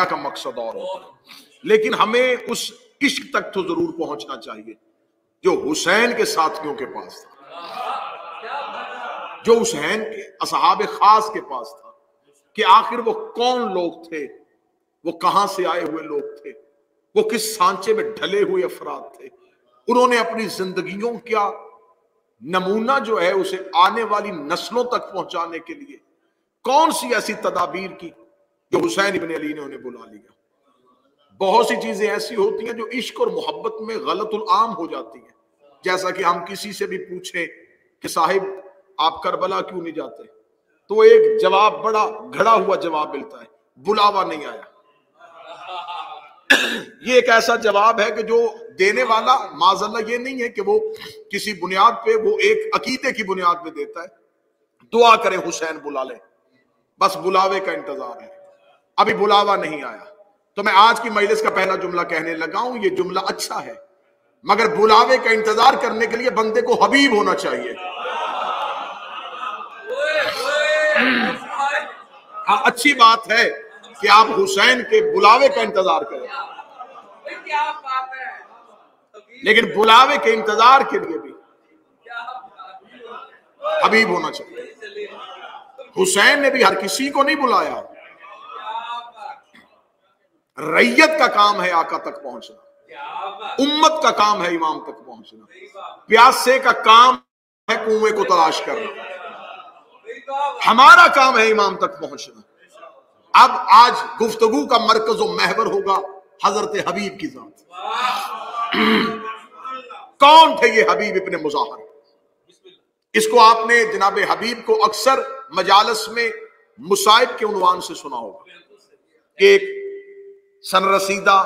کا مقصد اور ہوتا ہے، لیکن ہمیں اس عشق تک تو ضرور پہنچنا چاہیے جو حسین کے ساتھیوں کے پاس تھا، جو حسین کے اصحاب خاص کے پاس تھا، کہ آخر وہ کون لوگ تھے، وہ کہاں سے آئے ہوئے لوگ تھے، وہ کس سانچے میں ڈھلے ہوئے افراد تھے، انہوں نے اپنی زندگیوں کا نمونہ جو ہے اسے آنے والی نسلوں تک پہنچانے کے لیے کون سی ایسی تدابیر کی جو حسین ابن علی نے انہیں بلا لیا۔ بہت سی چیزیں ایسی ہوتی ہیں جو عشق اور محبت میں غلط العام ہو جاتی ہیں، جیسا کہ ہم کسی سے بھی پوچھیں کہ صاحب آپ کربلا کیوں نہیں جاتے، تو ایک جواب بڑا گھڑا ہوا جواب ملتا ہے، بلاوا نہیں آیا۔ یہ ایک ایسا جواب ہے کہ جو دینے والا معاذ اللہ یہ نہیں ہے کہ وہ کسی بنیاد پہ، وہ ایک عقیدے کی بنیاد پہ دیتا ہے، دعا کریں حسین بلا لیں، بس بلاوے کا انتظار ہے، ابھی بلاوا نہیں آیا۔ تو میں آج کی مجلس کا پہلا جملہ کہنے لگا ہوں، یہ جملہ اچھا ہے، مگر بلاوے کا انتظار کرنے کے لیے بندے کو حبیب ہونا چاہیے۔ ہاں اچھی بات ہے کہ آپ حسین کے بلاوے کا انتظار کریں، لیکن بلاوے کے انتظار کے لیے بھی حبیب ہونا چاہیے۔ حسین نے بھی ہر کسی کو نہیں بلایا، رعیت کا کام ہے آقا تک پہنچنا، امت کا کام ہے امام تک پہنچنا، پیاسے کا کام ہے کنویں کو تلاش کرنا، ہمارا کام ہے امام تک پہنچنا۔ اب آج گفتگو کا مرکز و محور ہوگا حضرت حبیب کی ذات۔ کون تھے یہ حبیب ابن مظاہر؟ اس کو آپ نے جناب حبیب کو اکثر مجالس میں مصائب کے عنوان سے سنا ہوگا، ایک سن رسیدہ،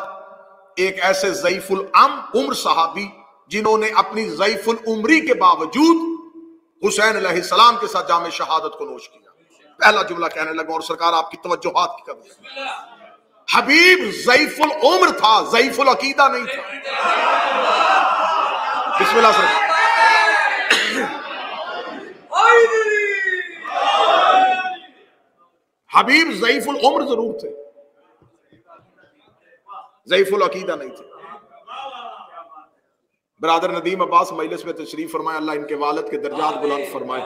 ایک ایسے ضعیف العمر صحابی جنہوں نے اپنی ضعیف العمری کے باوجود حسین علیہ السلام کے ساتھ جام شہادت کو نوش کیا۔ پہلا جملہ کہنے لگا اور سرکار آپ کی توجہات کی قدر۔ حبیب ضعیف العمر تھا، ضعیف العقیدہ نہیں تھا۔ بسم اللہ سرکار۔ حبیب ضعیف العمر ضرور تھے، ضعیف العقیدہ نہیں تھے۔ برادر ندیم عباس مجلس میں تشریف فرمائے، اللہ ان کے والد کے درجات بلند فرمائے۔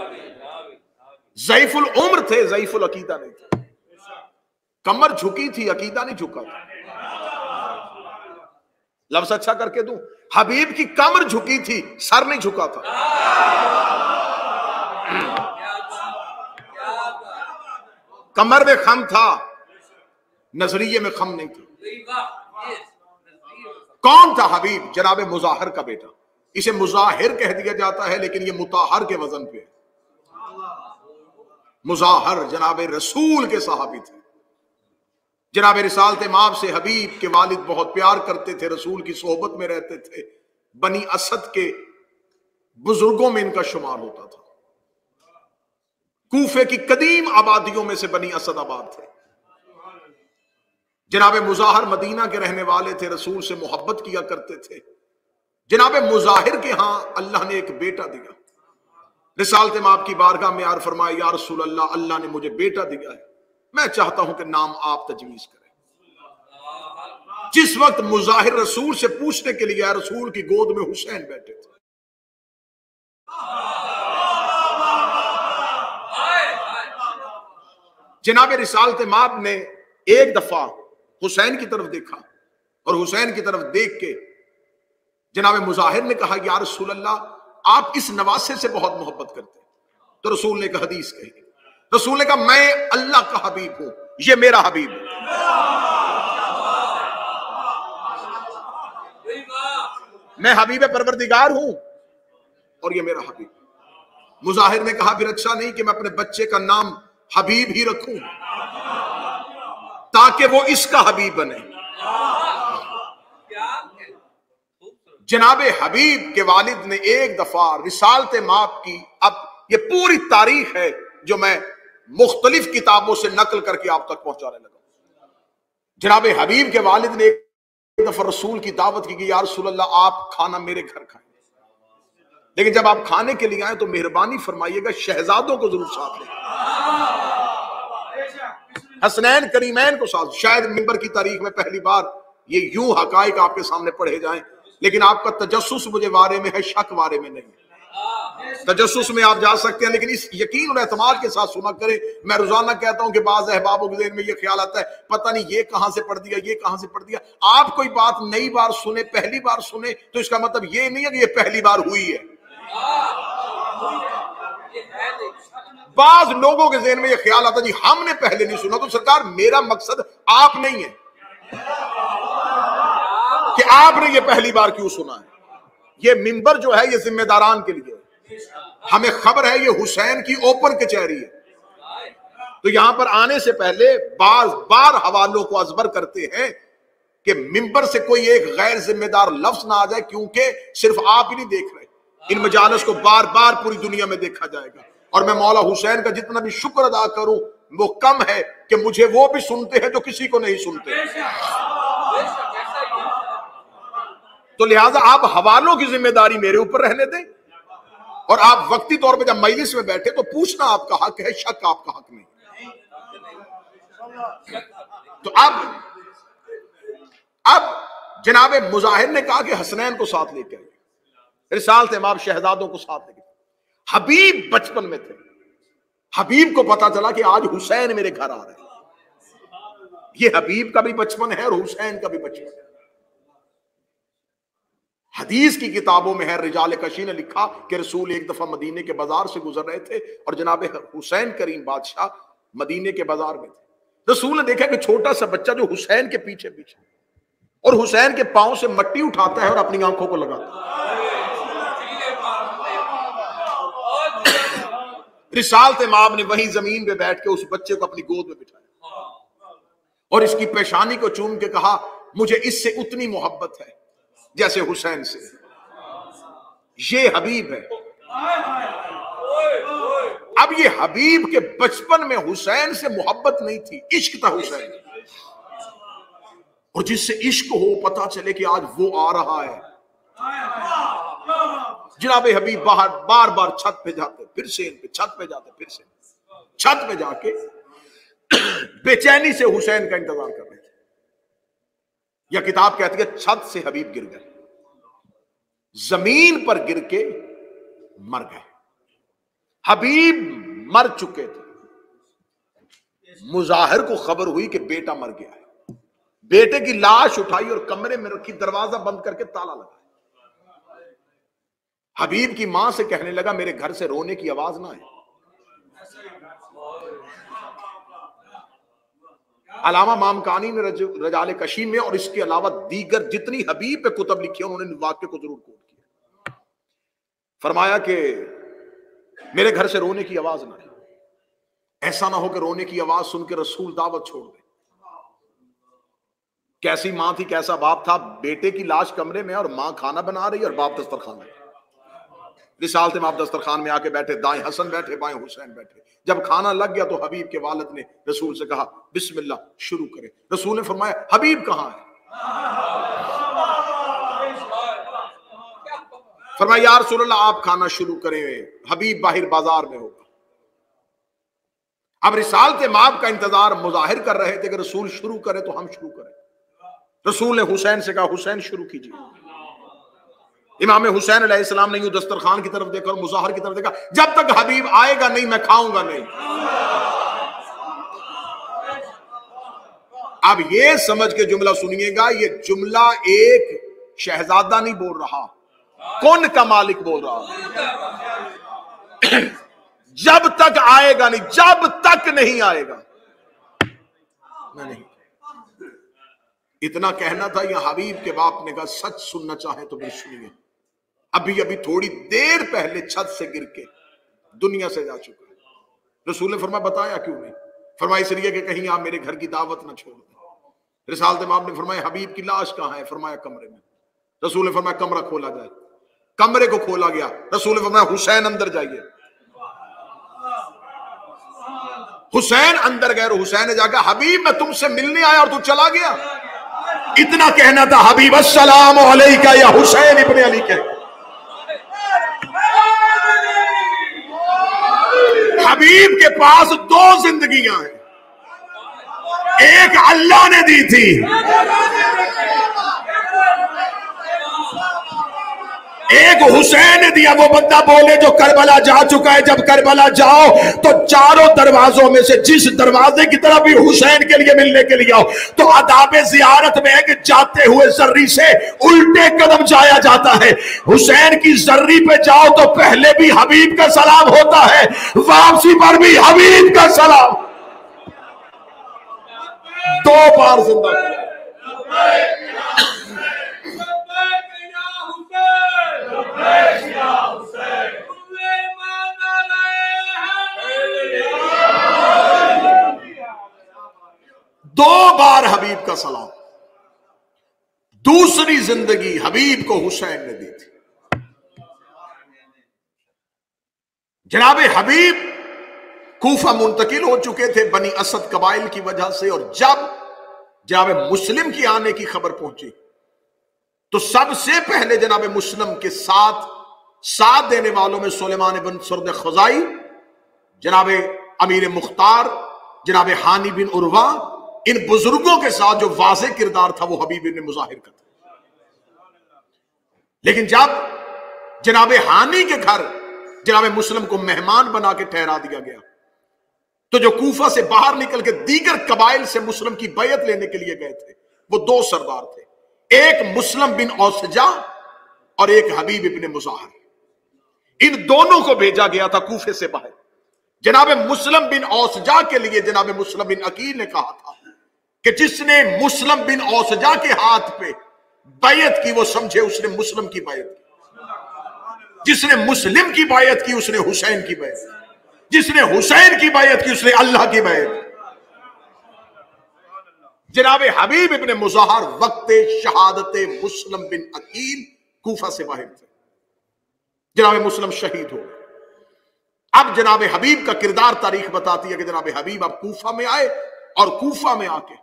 ضعیف العمر تھے، ضعیف العقیدہ نہیں تھے۔ کمر جھکی تھی، عقیدہ نہیں جھکا تھا۔ لفظ اچھا کر کے دوں، حبیب کی کمر جھکی تھی، سر نہیں جھکا تھا۔ کمر میں خم تھا، نظریے میں خم نہیں تھا۔ کون تھا حبیب؟ جناب مظاہر کا بیٹا، اسے مظاہر کہہ دیا جاتا ہے لیکن یہ مطہر کے وزن پہ ہے۔ مظاہر جناب رسول کے صحابی تھے، جناب رسالت مآب سے حبیب کے والد بہت پیار کرتے تھے، رسول کی صحبت میں رہتے تھے، بنی اسد کے بزرگوں میں ان کا شمار ہوتا تھا۔ کوفے کی قدیم آبادیوں میں سے بنی اسد آباد تھے۔ جناب مظاہر مدینہ کے رہنے والے تھے، رسول سے محبت کیا کرتے تھے۔ جناب مظاہر کے ہاں اللہ نے ایک بیٹا دیا۔ رسالت مآب کی بارگاہ میں عرض فرمایا، یا رسول اللہ، اللہ نے مجھے بیٹا دیا ہے، میں چاہتا ہوں کہ نام آپ تجویز کریں۔ جس وقت مظاہر رسول سے پوچھنے کے لیے رسول کی گود میں حسین بیٹھے تھے۔ جناب رسالت مآب نے ایک دفعہ حسین کی طرف دیکھا اور حسین کی طرف دیکھ کے جناب مظاہر نے کہا، یا رسول اللہ، آپ اس نواسے سے بہت محبت کرتے ہیں۔ تو رسول نے ایک حدیث کہی، رسول نے کہا، میں اللہ کا حبیب ہوں، یہ میرا حبیب ہے۔ میں حبیب پروردگار ہوں اور یہ میرا حبیب۔ مظاہر نے کہا، پھر اچھا نہیں کہ میں اپنے بچے کا نام حبیب ہی رکھوں تاکہ وہ اس کا حبیب بنے۔ جناب حبیب کے والد نے ایک دفعہ رسالت مآب کی، اب یہ پوری تاریخ ہے جو میں مختلف کتابوں سے نقل کر کے آپ تک پہنچانے لگا۔ جناب حبیب کے والد نے ایک دفعہ رسول کی دعوت کی کہ یا رسول اللہ، آپ کھانا میرے گھر کھائیں، لیکن جب آپ کھانے کے لیے آئیں تو مہربانی فرمائیے گا شہزادوں کو ضرور ساتھ لیں۔ حسنین کریمین کو ساتھ. شاید منبر کی تاریخ میں پہلی بار یہ یوں حقائق آپ کے سامنے پڑھے جائیں، لیکن آپ کا تجسس مجھے وارے میں ہے، شک وارے میں نہیں. تجسس میں آپ جا سکتے ہیں، لیکن اس یقین اور اعتماد کے ساتھ سنا کریں. میں روزانہ کہتا ہوں کہ بعض احبابوں کے ذہن میں یہ خیال آتا ہے پتہ نہیں یہ کہاں سے پڑھ دیا، یہ کہاں سے پڑھ دیا. آپ کوئی بات نئی بار سنیں، پہلی بار سنیں تو اس کا مطلب یہ نہیں ہے کہ یہ پہلی بار ہوئی ہے. بعض لوگوں کے ذہن میں یہ خیال آتا ہے جی ہم نے پہلے نہیں سنا. تو سرکار میرا مقصد آپ نہیں ہے کہ آپ نے یہ پہلی بار کیوں سنا ہے. یہ منبر جو ہے یہ ذمہ داران کے لیے، ہمیں خبر ہے یہ حسین کی اوپن کچہری ہے. تو یہاں پر آنے سے پہلے بار حوالوں کو ازبر کرتے ہیں کہ منبر سے کوئی ایک غیر ذمہ دار لفظ نہ آ جائے، کیونکہ صرف آپ ہی نہیں دیکھ رہے، ان مجالس کو بار بار پوری دنیا میں دیکھا جائے گا. اور میں مولا حسین کا جتنا بھی شکر ادا کروں وہ کم ہے کہ مجھے وہ بھی سنتے ہیں جو کسی کو نہیں سنتے. تو لہٰذا آپ حوالوں کی ذمہ داری میرے اوپر رہنے دیں، اور آپ وقتی طور پہ جب مجلس میں بیٹھے تو پوچھنا آپ کا حق ہے، شک آپ کا حق نہیں. تو اب جناب مظاہر نے کہا کہ حسنین کو ساتھ لے کے آئے، رسالت امام شہزادوں کو ساتھ لے کے. حبیب بچپن میں تھے، حبیب کو پتا چلا کہ آج حسین میرے گھر آ رہے ہیں. یہ حبیب کا بھی بچپن ہے اور حسین کا بھی بچپن ہے. حدیث کی کتابوں میں ہے، رجال کشی نے لکھا کہ رسول ایک دفعہ مدینے کے بازار سے گزر رہے تھے اور جناب حسین کریم بادشاہ مدینے کے بازار میں تھے. رسول نے دیکھا کہ چھوٹا سا بچہ جو حسین کے پیچھے پیچھے اور حسین کے پاؤں سے مٹی اٹھاتا ہے اور اپنی آنکھوں کو لگاتا ہے. رسالت امام نے وہیں زمین پہ بیٹھ کے اس بچے کو اپنی گود میں بٹھایا اور اس کی پیشانی کو چوم کے کہا مجھے اس سے اتنی محبت ہے جیسے حسین سے. یہ حبیب ہے. اب یہ حبیب کے بچپن میں حسین سے محبت نہیں تھی، عشق تھا حسین. اور جس سے عشق ہو پتا چلے کہ آج وہ آ رہا ہے. جناب حبیب بار بار چھت پہ جاتے، پھر سین پہ، چھت پہ جاتے، پھر سین پہ. چھت پہ جا کے بے چینی سے حسین کا انتظار کر رہے تھے. یا کتاب کہتی ہے چھت سے حبیب گر گئے، زمین پر گر کے مر گئے. حبیب مر چکے تھے. مظاہر کو خبر ہوئی کہ بیٹا مر گیا ہے. بیٹے کی لاش اٹھائی اور کمرے میں رکھی، دروازہ بند کر کے تالا لگا. حبیب کی ماں سے کہنے لگا میرے گھر سے رونے کی آواز نہ آئے. علامہ مامکانی نے رجال کشی میں اور اس کے علاوہ دیگر جتنی حبیب پہ کتب لکھی انہوں نے واقعے کو ضرور کوٹ کیا. فرمایا کہ میرے گھر سے رونے کی آواز نہ آئے، ایسا نہ ہو کہ رونے کی آواز سن کے رسول دعوت چھوڑ دے. کیسی ماں تھی، کیسا باپ تھا، بیٹے کی لاش کمرے میں اور ماں کھانا بنا رہی اور باپ دسترخوان میں. رسالت امام دسترخوان میں آ کے بیٹھے، دائیں حسن بیٹھے، بائیں حسین بیٹھے. جب کھانا لگ گیا تو حبیب کے والد نے رسول سے کہا بسم اللہ شروع کرے. رسول نے فرمایا حبیب کہاں ہے؟ فرمایا یا رسول اللہ آپ کھانا شروع کریں، حبیب باہر بازار میں ہوگا. اب رسالت امام کا انتظار مظاہر کر رہے تھے کہ رسول شروع کرے تو ہم شروع کریں. رسول نے حسین سے کہا حسین شروع کیجیے. امام حسین علیہ السلام نے یوں دسترخوان کی طرف دیکھا اور مظاہر کی طرف دیکھا، جب تک حبیب آئے گا نہیں میں کھاؤں گا نہیں. اب یہ سمجھ کے جملہ سنیے گا، یہ جملہ ایک شہزادہ نہیں بول رہا، کون کا مالک بول رہا. جب تک آئے گا نہیں، جب تک نہیں آئے گا میں نہیں. اتنا کہنا تھا. یا حبیب کے باپ نے کہا سچ سننا چاہے تو پھر سنیے، ابھی تھوڑی دیر پہلے چھت سے گر کے دنیا سے جا چکا ہے. رسول نے فرمایا بتایا کیوں نہیں؟ فرمایا اس لیے کہ کہیں آپ میرے گھر کی دعوت نہ چھوڑ دیں. رسالت امام نے فرمایا حبیب کی لاش کہاں ہے؟ فرمایا کمرے میں. رسول نے فرمایا کمرہ کھولا جائے. کمرے کو کھولا گیا. رسول نے فرمایا حسین اندر جائیے. حسین اندر گئے اور حسین نے جا کے حبیب میں تم سے ملنے آیا اور تو چلا گیا. اتنا کہنا تھا حبیب السلام علیکہ یا حسین ابن علی کے. حبیب کے پاس دو زندگیاں ہیں. ایک اللہ نے دی تھی، ایک حسین نے دیا۔ وہ بندہ بولے جو کربلا جا چکا ہے، جب کربلا جاؤ تو چاروں دروازوں میں سے جس دروازے کی طرف بھی حسین کے لیے ملنے کے لیے آؤ، تو آداب زیارت میں ہے کہ جاتے ہوئے زری سے الٹے قدم جایا جاتا ہے۔ حسین کی زری پہ جاؤ تو پہلے بھی حبیب کا سلام ہوتا ہے، واپسی پر بھی حبیب کا سلام۔ دو بار زندہ دو بار حبیب کا سلام۔ دوسری زندگی حبیب کو حسین نے دی تھی۔ جناب حبیب کوفہ منتقل ہو چکے تھے بنی اسد قبائل کی وجہ سے، اور جب جناب مسلم کی آنے کی خبر پہنچی تو سب سے پہلے جناب مسلم کے ساتھ دینے والوں میں سلیمان بن سرد خزائی، جناب امیر مختار، جناب ہانی بن عروہ، ان بزرگوں کے ساتھ جو واضح کردار تھا وہ حبیب بن مظاہر کا تھا۔ لیکن جب جناب ہانی کے گھر جناب مسلم کو مہمان بنا کے ٹھہرا دیا گیا تو جو کوفہ سے باہر نکل کے دیگر قبائل سے مسلم کی بیعت لینے کے لیے گئے تھے وہ دو سردار تھے، ایک مسلم بن اوسجا اور ایک حبیب ابن مظاہر۔ ان دونوں کو بھیجا گیا تھا کوفے سے باہر۔ جناب مسلم بن اوسجا کے لیے جناب مسلم بن عقیل نے کہا تھا کہ جس نے مسلم بن اوسجا کے ہاتھ پہ بیعت کی وہ سمجھے اس نے مسلم کی بیعت کی، جس نے مسلم کی بیعت کی اس نے حسین کی بیعت کی، جس نے حسین کی بیعت کی اس نے اللہ کی بیعت کی۔ جناب حبیب ابن مظاہر وقت شہادت مسلم بن عقیل کوفہ سے باہر تھے، جناب مسلم شہید ہو گئے۔ اب جناب حبیب کا کردار تاریخ بتاتی ہے کہ جناب حبیب اب کوفہ میں آئے اور کوفہ میں آ کے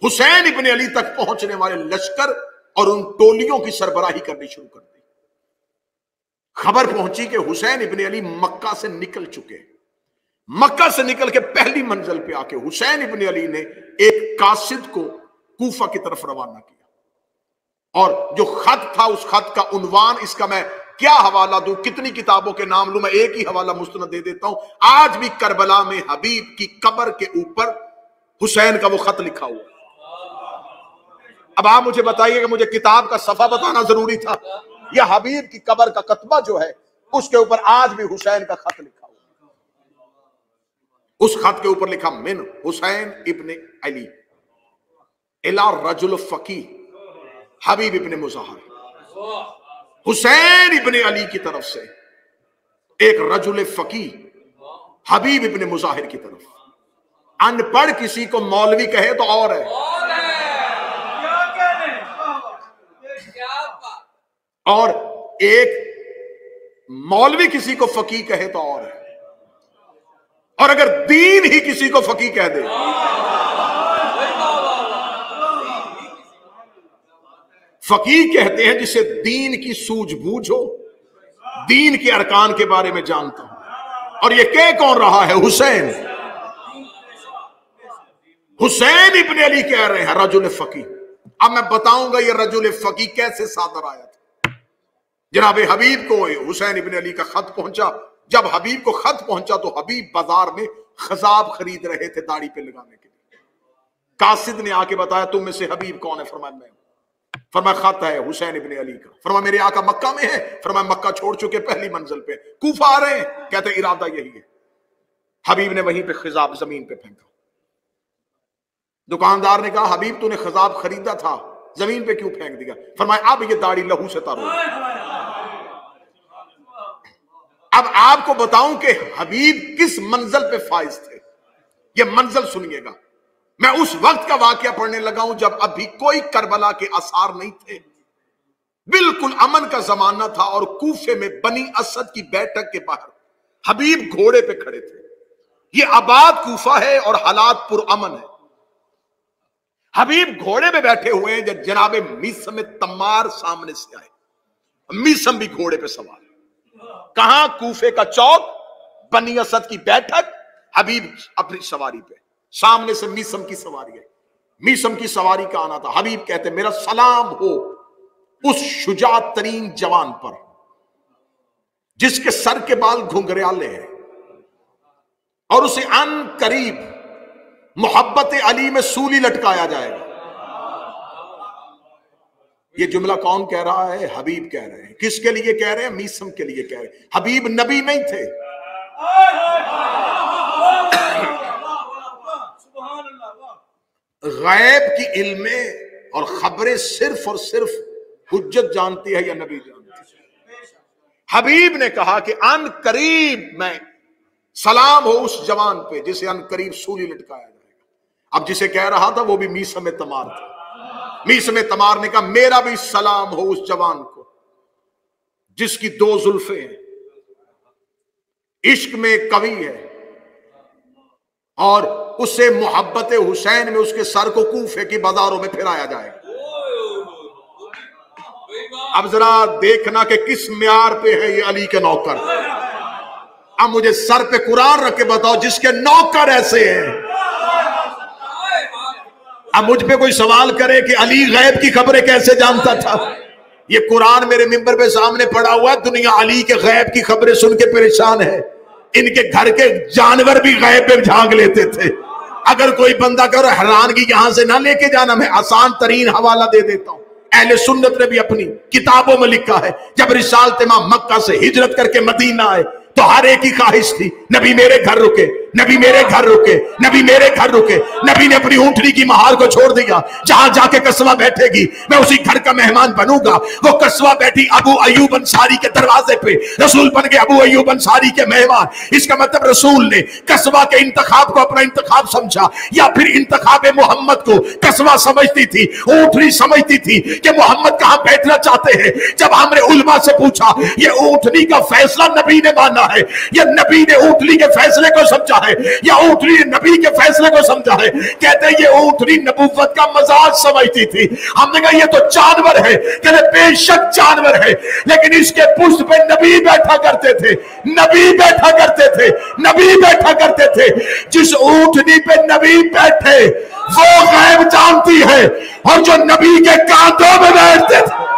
حسین ابن علی تک پہنچنے والے لشکر اور ان ٹولیوں کی سربراہی کرنی شروع کر دی۔ خبر پہنچی کہ حسین ابن علی مکہ سے نکل چکے۔ مکہ سے نکل کے پہلی منزل پہ آ کے حسین ابن علی نے ایک قاصد کو کوفہ کی طرف روانہ کیا، اور جو خط تھا اس خط کا عنوان، اس کا میں کیا حوالہ دوں، کتنی کتابوں کے نام لوں، میں ایک ہی حوالہ مستند دے دیتا ہوں۔ آج بھی کربلا میں حبیب کی قبر کے اوپر حسین کا وہ خط لکھا ہوا۔ اب آپ مجھے بتائیے کہ مجھے کتاب کا صفحہ بتانا ضروری تھا یا حبیب کی قبر کا کتبہ جو ہے اس کے اوپر آج بھی حسین کا خط لکھا ہوا۔ اس خط کے اوپر لکھا من حسین ابن علی الی رجل فقی حبیب ابن مظاہر، حسین ابن علی کی طرف سے ایک رجل فقی حبیب ابن مظاہر کی طرف۔ ان پڑھ کسی کو مولوی کہے تو اور ہے، اور ایک مولوی کسی کو فقی کہے تو اور ہے، اور اگر دین ہی کسی کو فقی کہہ دے، فقی کہتے ہیں جسے دین کی سوجھ بوجھ ہو، دین کے ارکان کے بارے میں جانتا ہوں۔ اور یہ کہہ کون رہا ہے؟ حسین۔ حسین ابن علی کہہ رہے ہیں رجل فقی۔ اب میں بتاؤں گا یہ رجل فقی کیسے صادر آیا تھا۔ جناب حبیب کو حسین ابن علی کا خط پہنچا۔ جب حبیب کو خط پہنچا تو حبیب بازار میں خضاب خرید رہے تھے داڑھی پہ لگانے کے لیے۔ قاصد نے آ کے بتایا تم میں سے حبیب کون ہے؟ فرمایا میں۔ فرمایا خط ہے حسین ابن علی کا۔ فرمایا میرے آقا مکہ میں ہے؟ فرمایا مکہ چھوڑ چکے، پہلی منزل پہ کوفہ آ رہے ہیں۔ کہتے ارادہ یہی ہے۔ حبیب نے وہیں پہ خضاب زمین پہ پھینکا۔ دکاندار نے کہا حبیب تو نے خضاب خریدا تھا زمین پہ کیوں پھینک دیا؟ فرمایا اب یہ داڑھی لہو سے تر ہو۔ اب آپ کو بتاؤں کہ حبیب کس منزل پہ فائز تھے، یہ منزل سنیے گا۔ میں اس وقت کا واقعہ پڑھنے لگا ہوں جب ابھی کوئی کربلا کے آثار نہیں تھے، بالکل امن کا زمانہ تھا، اور کوفے میں بنی اسد کی بیٹھک کے باہر حبیب گھوڑے پہ کھڑے تھے۔ یہ آباد کوفہ ہے اور حالات پرامن ہے۔ حبیب گھوڑے پہ بیٹھے ہوئے ہیں جب جناب میسم تمار سامنے سے آئے۔ میسم بھی گھوڑے پہ سوار، کہاں؟ کوفے کا چوک، بنی اسد کی بیٹھک، حبیب اپنی سواری پہ۔ سامنے سے میسم کی سواری ہے، میسم کی سواری کا آنا تھا. حبیب کہتے میرا سلام ہو اس شجاعت ترین جوان پر جس کے سر کے بال گھنگریالے ہیں اور اسے ان قریب محبت علی میں سولی لٹکایا جائے گا. یہ جملہ کون کہہ رہا ہے؟ حبیب کہہ رہے ہیں. کس کے لیے کہہ رہے ہیں؟ میسم کے لیے کہہ رہے ہیں. حبیب نبی نہیں تھے، غیب کی علمیں اور خبریں صرف اور صرف حجت جانتی ہے یا نبی جانتی ہے؟ حبیب نے کہا کہ ان قریب میں سلام ہو اس جوان پہ جسے ان قریب سولی لٹکایا جائے گا. اب جسے کہہ رہا تھا وہ بھی میسم تمار تھا. میسم تمار نے کہا میرا بھی سلام ہو اس جوان کو جس کی دو زلفیں ہیں، عشق میں قوی ہے اور اسے محبت حسین میں اس کے سر کو کوفے کی بازاروں میں پھرایا جائے گا. اب ذرا دیکھنا کہ کس معیار پہ ہے یہ علی کے نوکر. اب مجھے سر پہ قرآن رکھ کے بتاؤ جس کے نوکر ایسے ہیں. اب مجھ پہ کوئی سوال کرے کہ علی غیب کی خبریں کیسے جانتا تھا؟ یہ قرآن میرے ممبر پہ سامنے پڑا ہوا ہے. دنیا علی کے غیب کی خبریں سن کے پریشان ہے. ان کے گھر کے جانور بھی غیب پہ جھانک لیتے تھے. اگر کوئی بندہ کرو حیرانگی یہاں سے نہ لے کے جانا، میں آسان ترین حوالہ دے دیتا ہوں. اہل سنت نے بھی اپنی کتابوں میں لکھا ہے جب رسالت امام مکہ سے ہجرت کر کے مدینہ آئے تو ہر ایک کی خواہش تھی نبی میرے گھر رکے، نبی میرے گھر رکے، نبی میرے گھر رکے. نبی نے اپنی اونٹنی کی مہار کو چھوڑ دیا. جہاں جا کے قصوہ بیٹھے گی میں اسی گھر کا مہمان بنوں گا. وہ قصوہ بیٹھی ابو ایوب انصاری کے دروازے پہ، رسول بن گئے ابو ایوب انصاری کے مہمان. اس کا مطلب رسول نے قصوہ کے انتخاب کو اپنا انتخاب سمجھا یا پھر انتخاب محمد کو قصوہ سمجھتی تھی، اونٹنی سمجھتی تھی کہ محمد کہاں بیٹھنا چاہتے ہیں. جب ہم نے علماء سے پوچھا یہ اونٹنی کا فیصلہ نبی نے مانا ہے یا نبی نے اونٹنی کے فیصلے کو سمجھا ہے یا اونٹنی نے نبی کے فیصلے کو سمجھا ہے؟ کہتے ہیں یہ اونٹنی نبوت کا مزاج سمجھتی تھی. ہم نے کہا یہ تو جانور ہے. کہتے بے شک جانور ہے لیکن اس کے پشت پہ نبی بیٹھا کرتے تھے، نبی بیٹھا کرتے تھے، نبی بیٹھا کرتے تھے. جس اونٹنی پہ نبی بیٹھے وہ غیب جانتی ہے اور جو نبی کے کانٹوں میں بیٹھتے تھے.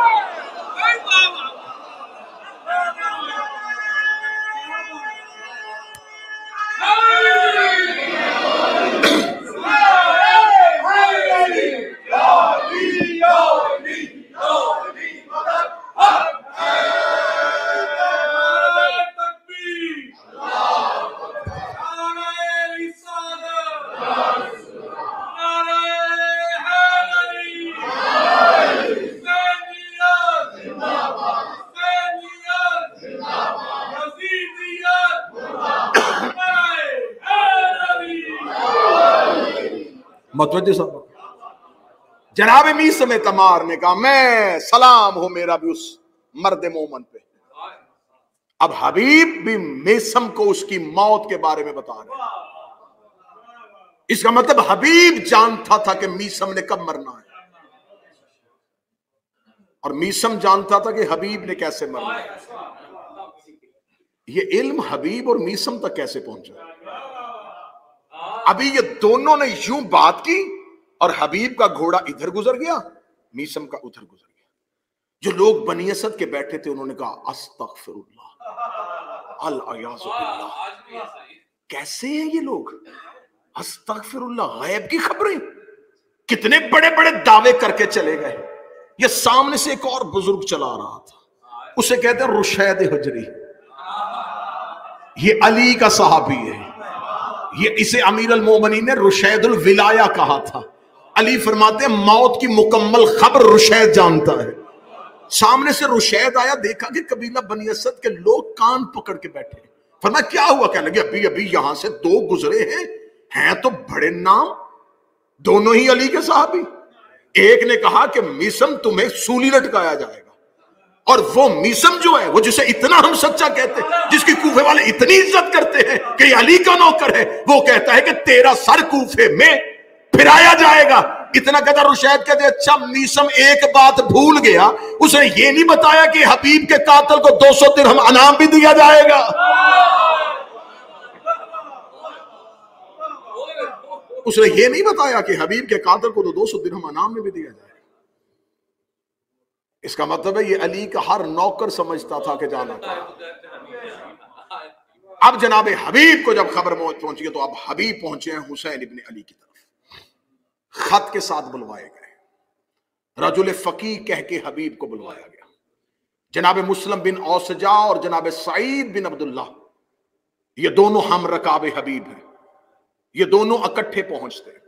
متوجہ صاحب، جناب میسم تمار نے کہا میں سلام ہو میرا بھی اس مرد مومن پہ. اب حبیب بھی میسم کو اس کی موت کے بارے میں بتا رہے. اس کا مطلب حبیب جانتا تھا کہ میسم نے کب مرنا ہے اور میسم جانتا تھا کہ حبیب نے کیسے مرنا ہے. یہ علم حبیب اور میسم تک کیسے پہنچا؟ ابھی یہ دونوں نے یوں بات کی اور حبیب کا گھوڑا ادھر گزر گیا، میسم کا ادھر گزر گیا. جو لوگ بنی اسد کے بیٹھے تھے انہوں نے کہا استغفر اللہ، الیاذ باللہ. کیسے ہیں یہ لوگ؟ استغفر اللہ، غیب کی خبریں. کتنے بڑے بڑے دعوے کر کے چلے گئے. یہ سامنے سے ایک اور بزرگ چلا رہا تھا، اسے کہتے ہیں رشید حجری. یہ علی کا صحابی ہے. یہ اسے امیر المومنین نے رشید الولایہ کہا تھا. علی فرماتے ہیں موت کی مکمل خبر رشید جانتا ہے. سامنے سے رشید آیا، دیکھا کہ قبیلہ بنی اسد کے لوگ کان پکڑ کے بیٹھے. فرمایا کیا ہوا؟ کہنے لگے ابھی ابھی یہاں سے دو گزرے ہیں تو بڑے نام، دونوں ہی علی کے صحابی. ایک نے کہا کہ میسم تمہیں سولی لٹکایا جائے گا، اور وہ میسم جو ہے وہ جسے اتنا ہم سچا کہتے ہیں، جس کی کوفے والے اتنی عزت کرتے ہیں کہ یہ علی کا نوکر ہے، وہ کہتا ہے کہ تیرا سر کوفے میں پھرایا جائے گا. اتنا کہتا رشید کہتے اچھا میسم ایک بات بھول گیا، اسے یہ نہیں بتایا کہ حبیب کے قاتل کو 200 درہم انعام بھی دیا جائے گا. اس نے یہ نہیں بتایا کہ حبیب کے قاتل کو تو 200 درہم انعام میں بھی دیا جائے. اس کا مطلب ہے یہ علی کا ہر نوکر سمجھتا تھا کہ جانا کہا. اب جناب حبیب کو جب خبر پہنچی تو اب حبیب پہنچے ہیں حسین ابن علی کی طرف. خط کے ساتھ بلوائے گئے. رجل فقیہ کہہ کے حبیب کو بلوایا گیا. جناب مسلم بن اوسجا اور جناب سعید بن عبداللہ یہ دونوں ہم رکاب حبیب ہیں. یہ دونوں اکٹھے پہنچتے ہیں.